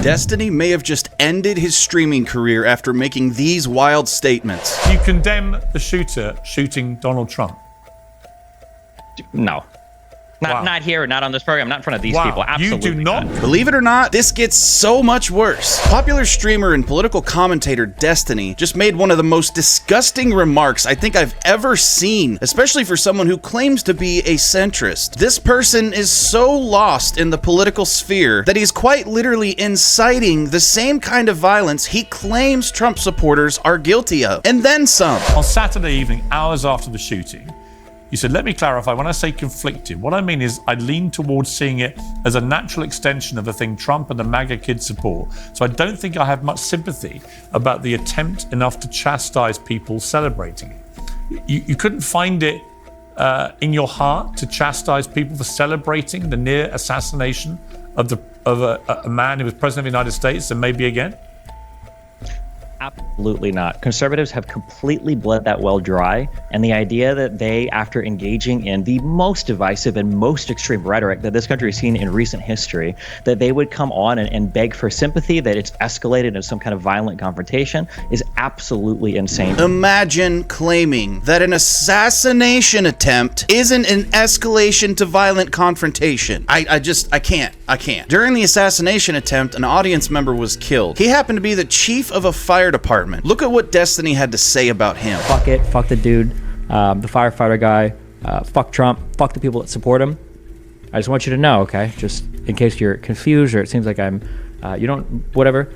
Destiny may have just ended his streaming career after making these wild statements. You condemn the shooter shooting Donald Trump? No. Not here, not on this program, not in front of these people. Absolutely You do not? Believe it or not, this gets so much worse. Popular streamer and political commentator Destiny just made one of the most disgusting remarks I think I've ever seen, especially for someone who claims to be a centrist. This person is so lost in the political sphere that he's quite literally inciting the same kind of violence he claims Trump supporters are guilty of, and then some. On Saturday evening, hours after the shooting, you said, let me clarify, when I say conflicted, what I mean is I lean towards seeing it as a natural extension of the thing Trump and the MAGA kids support. So I don't think I have much sympathy about the attempt enough to chastise people celebrating it. You couldn't find it in your heart to chastise people for celebrating the near assassination of a man who was president of the United States and maybe again? Absolutely not. Conservatives have completely bled that well dry, and the idea that they, after engaging in the most divisive and most extreme rhetoric that this country has seen in recent history, that they would come on and beg for sympathy, that it's escalated into some kind of violent confrontation, is absolutely insane. Imagine claiming that an assassination attempt isn't an escalation to violent confrontation. I can't. During the assassination attempt, an audience member was killed. He happened to be the chief of a fire department. Look at what Destiny had to say about him. Fuck it, fuck the dude, the firefighter guy, fuck Trump, fuck the people that support him. I just want you to know, okay, just in case you're confused or it seems like I'm, whatever.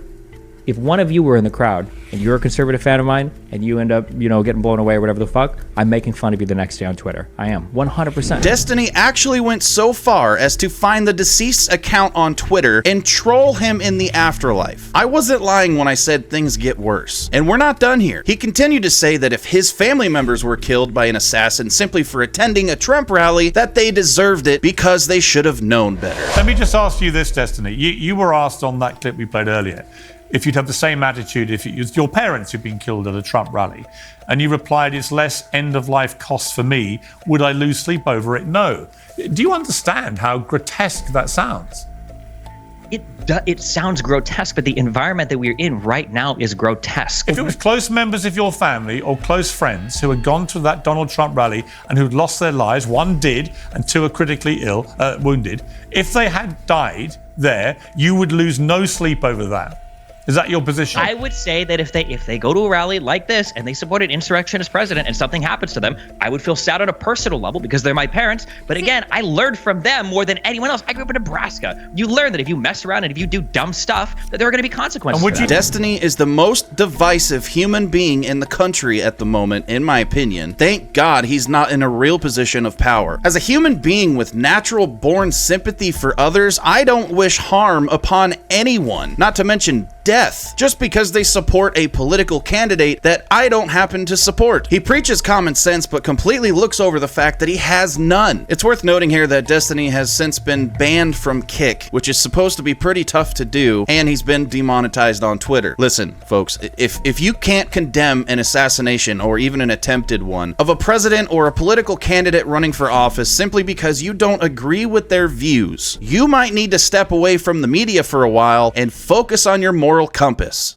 If one of you were in the crowd and you're a conservative fan of mine and you end up, getting blown away or whatever the fuck, I'm making fun of you the next day on Twitter. I am, 100%. Destiny actually went so far as to find the deceased's account on Twitter and troll him in the afterlife. I wasn't lying when I said things get worse. And we're not done here. He continued to say that if his family members were killed by an assassin simply for attending a Trump rally, that they deserved it because they should have known better. Let me just ask you this, Destiny. You were asked on that clip we played earlier if you'd have the same attitude if it was your parents who'd been killed at a Trump rally. And you replied, it's less end-of-life costs for me. Would I lose sleep over it? No. Do you understand how grotesque that sounds? It sounds grotesque, but the environment that we're in right now is grotesque. If it was close members of your family or close friends who had gone to that Donald Trump rally and who'd lost their lives, one did and two are critically wounded, if they had died there, you would lose no sleep over that. Is that your position? I would say that if they go to a rally like this and they support an insurrectionist president and something happens to them, I would feel sad on a personal level because they're my parents. But again, I learned from them more than anyone else. I grew up in Nebraska. You learn that if you mess around and if you do dumb stuff, that there are going to be consequences. And Destiny is the most divisive human being in the country at the moment, in my opinion. Thank God he's not in a real position of power. As a human being with natural-born sympathy for others, I don't wish harm upon anyone, not to mention death, just because they support a political candidate that I don't happen to support. He preaches common sense, but completely looks over the fact that he has none. It's worth noting here that Destiny has since been banned from Kick, which is supposed to be pretty tough to do, and he's been demonetized on Twitter. Listen, folks, if you can't condemn an assassination or even an attempted one of a president or a political candidate running for office simply because you don't agree with their views, you might need to step away from the media for a while and focus on your moral compass.